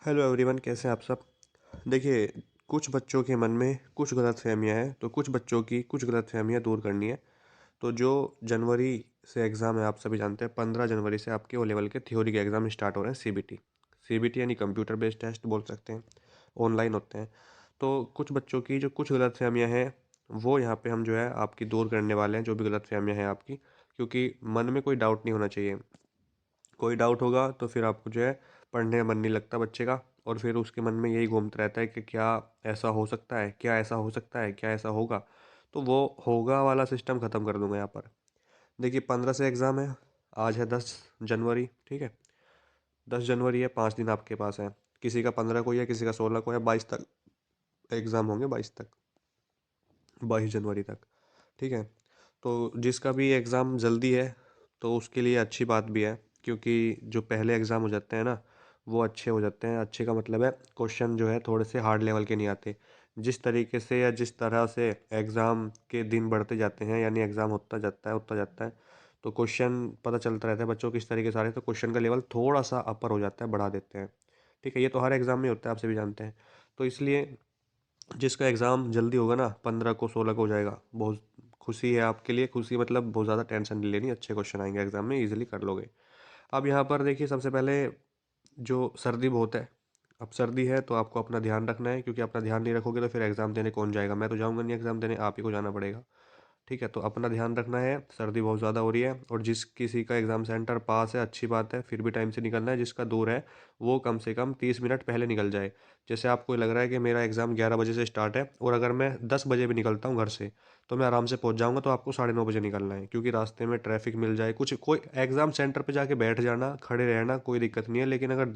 Hello everyone, कैसे हैं आप सब। देखिए, कुछ बच्चों के मन में कुछ गलतफ़हमियाँ हैं, तो कुछ बच्चों की कुछ गलतफ़हमियाँ दूर करनी है। तो जो जनवरी से एग्ज़ाम है, आप सभी जानते हैं 15 जनवरी से आपके ओ लेवल के थ्योरी के एग्ज़ाम स्टार्ट हो रहे हैं। सीबीटी सीबीटी यानी कंप्यूटर बेस्ड टेस्ट बोल सकते हैं, ऑनलाइन होते हैं। तो कुछ बच्चों की जो कुछ गलतफ़हमियाँ हैं, वो यहाँ पे हम जो है आपकी दूर करने वाले हैं, जो भी गलतफ़हमियाँ हैं आपकी। क्योंकि मन में कोई डाउट नहीं होना चाहिए। कोई डाउट होगा तो फिर आपको जो है पढ़ने में मन नहीं लगता बच्चे का, और फिर उसके मन में यही घूमता रहता है कि क्या ऐसा हो सकता है, क्या ऐसा हो सकता है, क्या ऐसा होगा। तो वो होगा वाला सिस्टम ख़त्म कर दूंगा यहाँ पर। देखिए, 15 से एग्ज़ाम है। आज है 10 जनवरी, ठीक है। 10 जनवरी है, 5 दिन आपके पास है। किसी का 15 को है, किसी का 16 को है, 22 तक एग्ज़ाम होंगे, 22 जनवरी तक, ठीक है। तो जिसका भी एग्ज़ाम जल्दी है तो उसके लिए अच्छी बात भी है, क्योंकि जो पहले एग्ज़ाम हो जाते हैं ना, वो अच्छे हो जाते हैं। अच्छे का मतलब है क्वेश्चन जो है थोड़े से हार्ड लेवल के नहीं आते। जिस तरीके से या जिस तरह से एग्ज़ाम के दिन बढ़ते जाते हैं, यानी एग्ज़ाम होता जाता है, तो क्वेश्चन पता चलता रहता है बच्चों किस तरीके से आ रहे हैं, तो क्वेश्चन का लेवल थोड़ा सा अपर हो जाता है, बढ़ा देते हैं। ठीक है, ये तो हर एग्ज़ाम में होता है, आप सभी जानते हैं। तो इसलिए जिसका एग्ज़ाम जल्दी होगा ना, 15 को 16 को हो जाएगा, बहुत खुशी है आपके लिए। खुशी मतलब बहुत ज़्यादा टेंशन नहीं लेनी, अच्छे क्वेश्चन आएंगे एग्ज़ाम में, इजीली कर लोगे। अब यहाँ पर देखिए, सबसे पहले जो सर्दी बहुत है। अब सर्दी है तो आपको अपना ध्यान रखना है, क्योंकि अपना ध्यान नहीं रखोगे तो फिर एग्ज़ाम देने कौन जाएगा। मैं तो जाऊँगा नहीं एग्ज़ाम देने, आप ही को जाना पड़ेगा। ठीक है, तो अपना ध्यान रखना है, सर्दी बहुत ज़्यादा हो रही है। और जिस किसी का एग्ज़ाम सेंटर पास है, अच्छी बात है, फिर भी टाइम से निकलना है। जिसका दूर है वो कम से कम 30 मिनट पहले निकल जाए। जैसे आपको लग रहा है कि मेरा एग्ज़ाम 11 बजे से स्टार्ट है, और अगर मैं 10 बजे भी निकलता हूँ घर से, तो मैं आराम से पहुँच जाऊँगा। तो आपको 9:30 बजे निकलना है, क्योंकि रास्ते में ट्रैफिक मिल जाए, कुछ कोई एग्ज़ाम सेंटर पे जाके बैठ जाना, खड़े रहना, कोई दिक्कत नहीं है। लेकिन अगर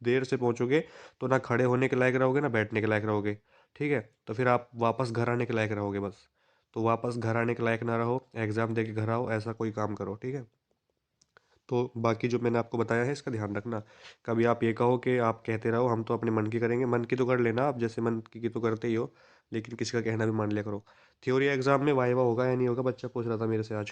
देर से पहुँचोगे तो ना खड़े होने के लायक रहोगे, ना बैठने के लायक रहोगे। ठीक है, तो फिर आप वापस घर आने के लायक रहोगे बस। तो वापस घर आने के लायक ना रहो, एग्ज़ाम दे के घर आओ, ऐसा कोई काम करो, ठीक है। तो बाकी जो मैंने आपको बताया है, इसका ध्यान रखना। कभी आप ये कहो कि आप कहते रहो हम तो अपने मन की करेंगे, मन की तो कर लेना आप, जैसे मन की तो करते ही हो, लेकिन किसी का कहना भी मान लिया करो। थ्योरी एग्ज़ाम में वाइवा होगा या नहीं होगा, बच्चा पूछ रहा था मेरे से आज।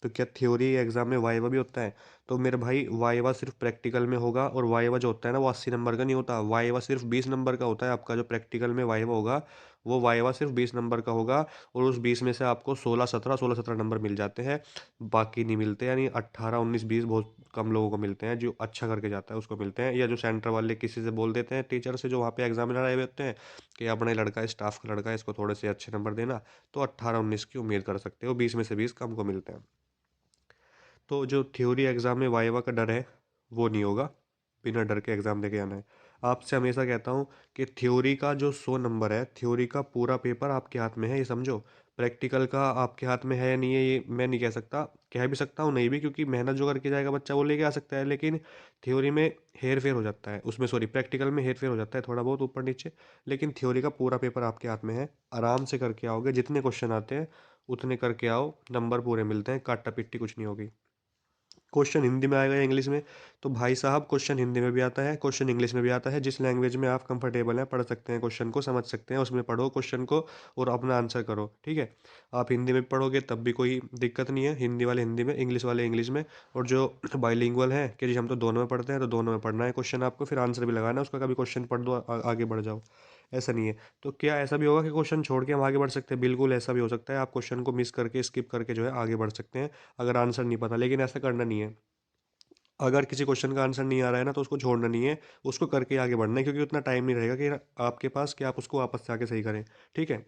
तो क्या थ्योरी एग्ज़ाम में वाइवा भी होता है? तो मेरे भाई, वाइवा सिर्फ प्रैक्टिकल में होगा, और वाइवा जो होता है ना, वो 80 नंबर का नहीं होता। वाइवा सिर्फ 20 नंबर का होता है। आपका जो प्रैक्टिकल में वाइवा होगा, वो वाइवा सिर्फ 20 नंबर का होगा। और उस 20 में से आपको 16-17 नंबर मिल जाते हैं, बाकी नहीं मिलते। यानी 18, 19, 20 बहुत कम लोगों को मिलते हैं। जो अच्छा करके जाता है उसको मिलते हैं, या जो सेंटर वाले किसी से बोल देते हैं, टीचर से जो वहाँ पे एग्जामिनर आए हुए होते हैं, कि अपना ही लड़का है, स्टाफ का लड़का है, इसको थोड़े से अच्छे नंबर देना। तो 18-19 की उम्मीद कर सकते हो, 20 में से 20 कम को मिलते हैं। तो जो थ्योरी एग्ज़ाम में वाइवा का डर है, वो नहीं होगा। बिना डर के एग्ज़ाम देके आना है। आपसे हमेशा कहता हूँ कि थ्योरी का जो 100 नंबर है, थ्योरी का पूरा पेपर आपके हाथ में है, ये समझो। प्रैक्टिकल का आपके हाथ में है या नहीं है, ये मैं नहीं कह सकता। कह भी सकता हूँ, नहीं भी, क्योंकि मेहनत जो करके जाएगा बच्चा वो लेके आ सकता है। लेकिन थ्योरी में हेर फेर हो जाता है, उसमें सॉरी, प्रैक्टिकल में हेर फेर हो जाता है थोड़ा बहुत ऊपर नीचे। लेकिन थ्योरी का पूरा पेपर आपके हाथ में है, आराम से करके आओगे, जितने क्वेश्चन आते हैं उतने करके आओ, नंबर पूरे मिलते हैं, काटा पिट्टी कुछ नहीं होगी। क्वेश्चन हिंदी में आएगा या इंग्लिश में, तो भाई साहब क्वेश्चन हिंदी में भी आता है, क्वेश्चन इंग्लिश में भी आता है। जिस लैंग्वेज में आप कंफर्टेबल हैं, पढ़ सकते हैं, क्वेश्चन को समझ सकते हैं, उसमें पढ़ो क्वेश्चन को और अपना आंसर करो, ठीक है। आप हिंदी में पढ़ोगे तब भी कोई दिक्कत नहीं है, हिंदी वाले हिंदी में, इंग्लिश वाले इंग्लिश में। और जो बाइलिंगुअल है कि जी हम तो दोनों में पढ़ते हैं, तो दोनों में पढ़ना है क्वेश्चन आपको, फिर आंसर भी लगाना है उसका। कभी क्वेश्चन पढ़ दो, आगे बढ़ जाओ, ऐसा नहीं है। तो क्या ऐसा भी होगा कि क्वेश्चन छोड़ के हम आगे बढ़ सकते हैं? बिल्कुल ऐसा भी हो सकता है, आप क्वेश्चन को मिस करके, स्किप करके जो है आगे बढ़ सकते हैं, अगर आंसर नहीं पता। लेकिन ऐसा करना नहीं है। अगर किसी क्वेश्चन का आंसर नहीं आ रहा है ना, तो उसको छोड़ना नहीं है, उसको करके आगे बढ़ना है, क्योंकि उतना टाइम नहीं रहेगा कि आपके पास कि आप उसको वापस से आके सही करें, ठीक है।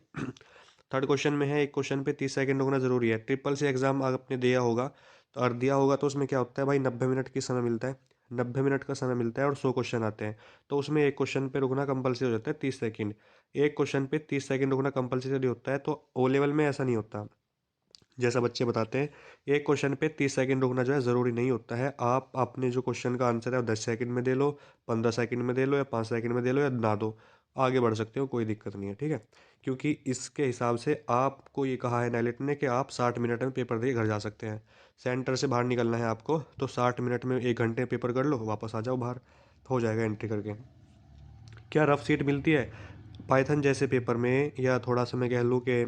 थर्ड क्वेश्चन में है, एक क्वेश्चन पे 30 सेकंड रुकना जरूरी है। ट्रिपल सी एग्जाम आपने दिया होगा, तो और दिया होगा, तो उसमें क्या होता है भाई, 90 मिनट की समय मिलता है। 90 मिनट का समय मिलता है और 100 क्वेश्चन आते हैं। तो उसमें एक क्वेश्चन पे रुकना कंपलसरी हो जाता है 30 सेकंड। एक क्वेश्चन पे 30 सेकंड रुकना कंपलसरी होता है। तो ओ लेवल में ऐसा नहीं होता, जैसा बच्चे बताते हैं। एक क्वेश्चन पे 30 सेकंड रुकना जो है ज़रूरी नहीं होता है। आप अपने जो क्वेश्चन का आंसर है वो 10 सेकंड में दे लो, 15 सेकंड में दे लो, या 5 सेकंड में दे लो, या ना दो, आगे बढ़ सकते हो, कोई दिक्कत नहीं है, ठीक है। क्योंकि इसके हिसाब से आपको ये कहा है नाइलेट ने कि आप 60 मिनट में पेपर दे घर जा सकते हैं। सेंटर से बाहर निकलना है आपको, तो 60 मिनट में 1 घंटे पेपर कर लो, वापस आ जाओ बाहर, हो जाएगा एंट्री करके। क्या रफ सीट मिलती है पाइथन जैसे पेपर में, या थोड़ा सा मैं कह लूँ कि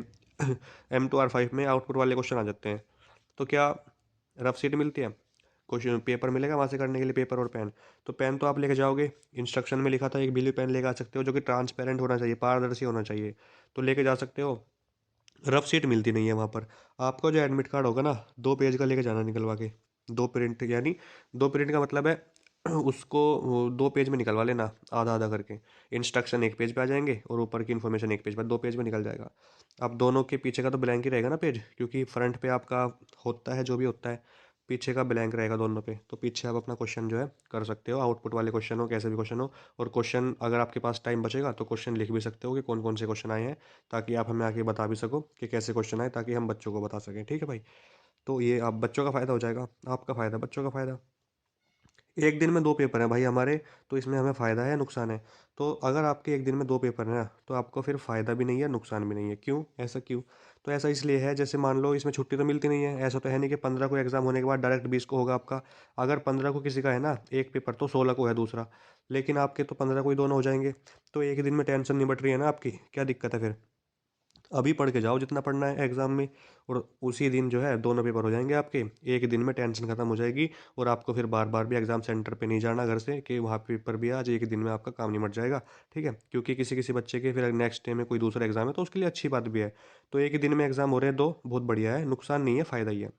M2R5 में आउटपुट वाले क्वेश्चन आ जाते हैं, तो क्या रफ सीट मिलती है? क्वेश्चन पेपर मिलेगा वहाँ से करने के लिए, पेपर और पेन। तो पेन तो आप लेके जाओगे, इंस्ट्रक्शन में लिखा था एक ब्लू पेन लेके आ सकते हो जो कि ट्रांसपेरेंट होना चाहिए, पारदर्शी होना चाहिए, तो लेके जा सकते हो। रफ शीट मिलती नहीं है वहाँ पर। आपका जो एडमिट कार्ड होगा ना, 2 पेज का लेके जाना निकलवा के, 2 प्रिंट, यानी 2 प्रिंट का मतलब है उसको वो 2 पेज में निकलवा लेना, आधा आधा करके। इंस्ट्रक्शन 1 पेज पे आ जाएंगे और ऊपर की इन्फॉर्मेशन 1 पेज पर, 2 पेज में निकल जाएगा। अब दोनों के पीछे का तो ब्लैंक ही रहेगा ना पेज, क्योंकि फ्रंट पे आपका होता है जो भी होता है, पीछे का ब्लैंक रहेगा दोनों पे। तो पीछे आप अपना क्वेश्चन जो है कर सकते हो, आउटपुट वाले क्वेश्चन हो, कैसे भी क्वेश्चन हो। और क्वेश्चन अगर आपके पास टाइम बचेगा तो क्वेश्चन लिख भी सकते हो कि कौन कौन से क्वेश्चन आए हैं, ताकि आप हमें आके बता भी सको कि कैसे क्वेश्चन आए, ताकि हम बच्चों को बता सकें। ठीक है भाई। तो ये आप बच्चों का फ़ायदा हो जाएगा, आपका फ़ायदा, बच्चों का फ़ायदा। एक दिन में 2 पेपर हैं भाई हमारे, तो इसमें हमें फ़ायदा है नुकसान है। तो अगर आपके एक दिन में 2 पेपर हैं ना, तो आपको फिर फ़ायदा भी नहीं है, नुकसान भी नहीं है। क्यों ऐसा, क्यों? तो ऐसा इसलिए है, जैसे मान लो इसमें छुट्टी तो मिलती नहीं है, ऐसा तो है नहीं कि 15 को एग्ज़ाम होने के बाद डायरेक्ट 20 को होगा आपका। अगर 15 को किसी का है ना एक पेपर, तो 16 को है दूसरा, लेकिन आपके तो 15 को ही दोनों हो जाएंगे। तो एक दिन में टेंशन नहीं बट रही है ना आपकी, क्या दिक्कत है फिर? अभी पढ़ के जाओ जितना पढ़ना है एग्जाम में, और उसी दिन जो है दोनों पेपर हो जाएंगे आपके। एक दिन में टेंशन खत्म हो जाएगी, और आपको फिर बार बार भी एग्जाम सेंटर पे नहीं जाना घर से कि वहाँ पेपर भी आज एक दिन में आपका काम निमट जाएगा। ठीक है, क्योंकि किसी किसी बच्चे के फिर नेक्स्ट डे में कोई दूसरा एग्जाम है, तो उसके लिए अच्छी बात भी है। तो एक ही दिन में एग्जाम हो रहे हैं दो, बहुत बढ़िया है, नुकसान नहीं है, फ़ायदा ही है।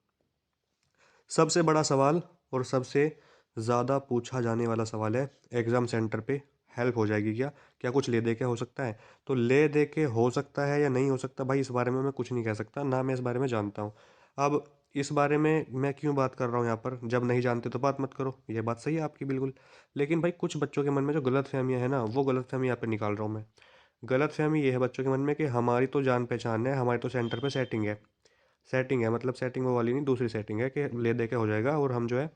सबसे बड़ा सवाल और सबसे ज़्यादा पूछा जाने वाला सवाल है एग्ज़ाम सेंटर पे, हेल्प हो जाएगी क्या? क्या कुछ ले दे के हो सकता है? तो ले दे के हो सकता है या नहीं हो सकता भाई, इस बारे में मैं कुछ नहीं कह सकता, ना मैं इस बारे में जानता हूँ। अब इस बारे में मैं क्यों बात कर रहा हूँ यहाँ पर, जब नहीं जानते तो बात मत करो, ये बात सही है आपकी बिल्कुल। लेकिन भाई कुछ बच्चों के मन में जो गलत फहमियाँ हैं ना, वो गलत फहमी यहाँ पर निकाल रहा हूँ मैं। गलत फहमी ये है बच्चों के मन में कि हमारी तो जान पहचान है, हमारे तो सेंटर पे सेटिंग है। सेटिंग है मतलब सेटिंग वो वाली नहीं, दूसरी सेटिंग है कि ले दे के हो जाएगा और हम जो है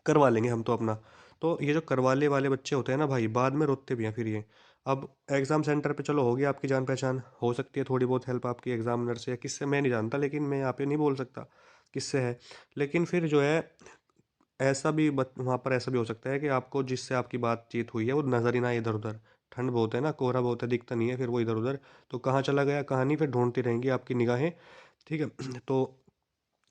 करवा लेंगे हम तो अपना। तो ये जो करवाले वाले बच्चे होते हैं ना भाई, बाद में रोते भी हैं फिर ये। अब एग्ज़ाम सेंटर पे चलो होगी आपकी जान पहचान, हो सकती है थोड़ी बहुत हेल्प आपकी एग्जामिनर से या किससे, मैं नहीं जानता, लेकिन मैं यहाँ पे नहीं बोल सकता किससे है। लेकिन फिर जो है ऐसा भी वहाँ पर ऐसा भी हो सकता है कि आपको जिससे आपकी बातचीत हुई है वो नज़र ही ना आए इधर उधर। ठंड बहुत है ना, कोहरा बहुत है, दिखता नहीं है फिर वो इधर उधर। तो कहाँ चला गया कहाँ नहीं, फिर ढूंढती रहेंगी आपकी निगाहें। ठीक है तो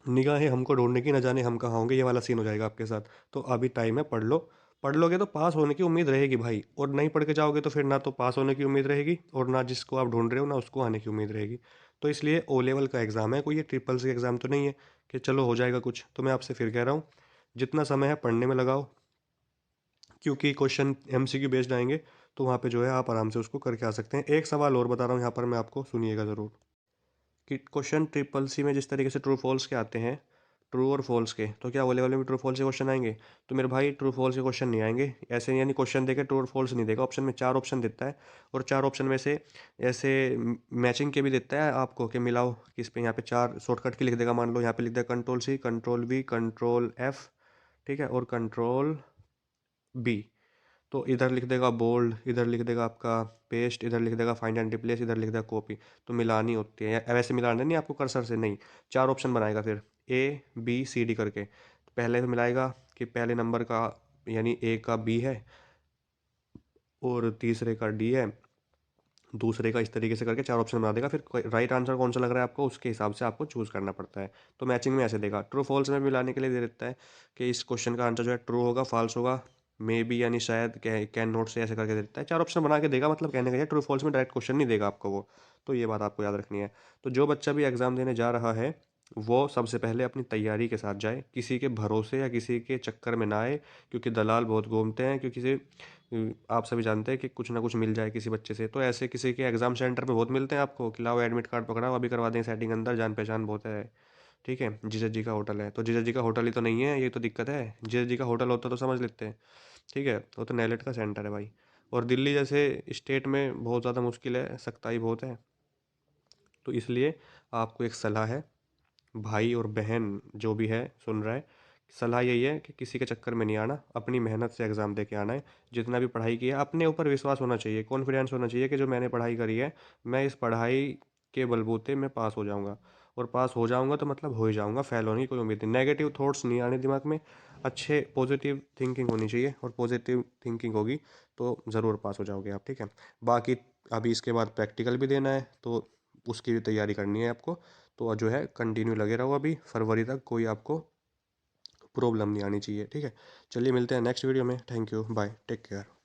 निगाहें हमको ढूंढने की, न जाने हम कहाँ होंगे, ये वाला सीन हो जाएगा आपके साथ। तो अभी टाइम है, पढ़ लो। पढ़ लोगे तो पास होने की उम्मीद रहेगी भाई, और नहीं पढ़ के जाओगे तो फिर ना तो पास होने की उम्मीद रहेगी, और ना जिसको आप ढूंढ रहे हो ना उसको आने की उम्मीद रहेगी। तो इसलिए ओ लेवल का एग्ज़ाम है, कोई ये ट्रिपल सी एग्ज़ाम तो नहीं है कि चलो हो जाएगा कुछ। तो मैं आपसे फिर कह रहा हूँ, जितना समय है पढ़ने में लगाओ, क्योंकि क्वेश्चन एमसीक्यू बेस्ड आएंगे, तो वहाँ पे जो है आप आराम से उसको करके आ सकते हैं। एक सवाल और बता रहा हूँ यहाँ पर मैं आपको, सुनिएगा ज़रूर। कि क्वेश्चन ट्रिपल सी में जिस तरीके से ट्रू फॉल्स के आते हैं, ट्रू और फॉल्स के, तो क्या वो लेवल में भी ट्रू फॉल्स के क्वेश्चन आएंगे? तो मेरे भाई ट्रू फॉल्स के क्वेश्चन नहीं आएंगे ऐसे, यानी क्वेश्चन देके ट्रू और फॉल्स नहीं देगा, ऑप्शन में 4 ऑप्शन देता है, और 4 ऑप्शन में से ऐसे मैचिंग के भी देता है आपको कि मिलाओ किस पे। यहाँ पे 4 शॉर्टकट की लिख देगा, मान लो यहाँ पे लिख देगा control C, control V, control F, ठीक है, और कंट्रोल बी। तो इधर लिख देगा बोल्ड, इधर लिख देगा आपका पेस्ट, इधर लिख देगा फाइंड एंड रिप्लेस, इधर लिख देगा कॉपी। तो मिलानी होती है, या वैसे मिलाना नहीं आपको कर्सर से, नहीं। 4 ऑप्शन बनाएगा फिर, ए बी सी डी करके। तो पहले तो मिलाएगा कि पहले नंबर का, यानी ए का बी है, और तीसरे का डी है, दूसरे का, इस तरीके से करके 4 ऑप्शन बना देगा। फिर राइट आंसर कौन सा लग रहा है आपको, उसके हिसाब से आपको चूज़ करना पड़ता है। तो मैचिंग में ऐसे देगा। ट्रू फॉल्स में मिलाने के लिए दे देता है कि इस क्वेश्चन का आंसर जो है ट्रू होगा, फॉल्स होगा, मे बी यानी शायद, कैन नोट से ऐसे करके दे देता है। 4 ऑप्शन बना के देगा, मतलब कहने का ये ट्रू फॉल्स में डायरेक्ट क्वेश्चन नहीं देगा आपको वो। तो ये बात आपको याद रखनी है। तो जो बच्चा भी एग्ज़ाम देने जा रहा है, वो सबसे पहले अपनी तैयारी के साथ जाए, किसी के भरोसे या किसी के चक्कर में ना आए, क्योंकि दलाल बहुत घूमते हैं। क्योंकि आप सभी जानते हैं कि कुछ ना कुछ मिल जाए किसी बच्चे से, तो ऐसे किसी के एग्जाम सेंटर पे बहुत मिलते हैं आपको कि लाओ एडमिट कार्ड पकड़ाओ, अभी करवा दें सेटिंग, अंदर जान पहचान बहुत है। ठीक है, जीजा जी का होटल है, तो जीजा जी का होटल ही तो नहीं है, ये तो दिक्कत है। जीजा जी का होटल होता तो समझ लेते हैं। ठीक है, वो तो नैलेट का सेंटर है भाई। और दिल्ली जैसे स्टेट में बहुत ज़्यादा मुश्किल है, सख्ताई बहुत है। तो इसलिए आपको एक सलाह है, भाई और बहन जो भी है सुन रहा है, सलाह यही है कि किसी के चक्कर में नहीं आना, अपनी मेहनत से एग्ज़ाम दे के आना है। जितना भी पढ़ाई की है, अपने ऊपर विश्वास होना चाहिए, कॉन्फिडेंस होना चाहिए कि जो मैंने पढ़ाई करी है, मैं इस पढ़ाई के बलबूते में पास हो जाऊंगा। और पास हो जाऊंगा तो मतलब हो ही जाऊंगा, फेल होने की कोई उम्मीद नहीं। नेगेटिव थॉट्स नहीं आने दिमाग में, अच्छे पॉजिटिव थिंकिंग होनी चाहिए, और पॉजिटिव थिंकिंग होगी तो ज़रूर पास हो जाओगे आप। ठीक है, बाकी अभी इसके बाद प्रैक्टिकल भी देना है, तो उसकी भी तैयारी करनी है आपको। तो जो है कंटिन्यू लगे रहो, अभी फरवरी तक कोई आपको प्रॉब्लम नहीं आनी चाहिए, ठीक है। चलिए मिलते हैं नेक्स्ट वीडियो में। Thank you, bye, take care.